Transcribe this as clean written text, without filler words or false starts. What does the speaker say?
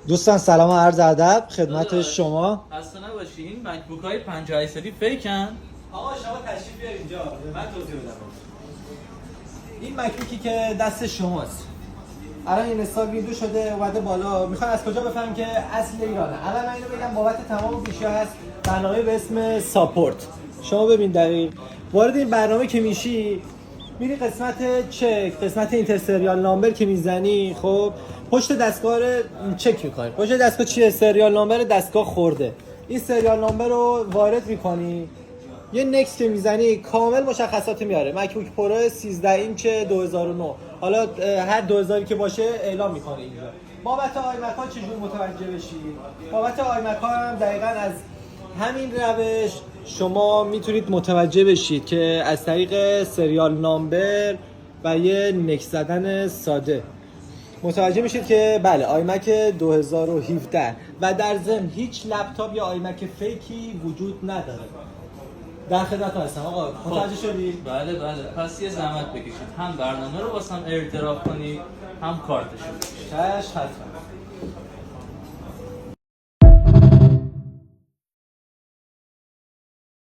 دوستان سلام و عرض ادب خدمت شما. خسته نباشی. این مکبوک های 50 سری فیکن. آقا شما تشریف بیار اینجا من توضیح بدم. این مکبوکی که دست شماست الان این استال ویندو شده اومده بالا، میخوان از کجا بفهمم که اصل ایرانه؟ الان من اینو بگم بابت تمام گوشی‌ها هست برنامه به اسم ساپورت. شما ببین دقیق وارد این برنامه که میشی میری قسمت چک، قسمت اینتر سریال نامبر که میزنی، خب پشت دستگاه رو چک میکنی. پشت دستگاه چیه؟ سریال نامبر دستگاه خورده. این سریال نامبر رو وارد میکنی، یه نکست که میزنی کامل مشخصات میاره. مکبوک پرو 13 اینچ 2009، حالا هر 2000 که باشه اعلام میکنه اینجا. بابت آیمک ها چجور متوجه بشی؟ بابت آیمک ها هم دقیقاً از همین روش شما میتونید متوجه بشید که از طریق سریال نامبر و یه نکست زدن ساده متوجه میشید که بله آیمک 2017 و در ضمن هیچ لپتاپ یا آیمک فیکی وجود نداره. در خدمت هستم آقا، متوجه شدی؟ بله پس یه زحمت بکشید، هم برنامه رو واسم ارتراف کنید هم کارتشو. چش حتما.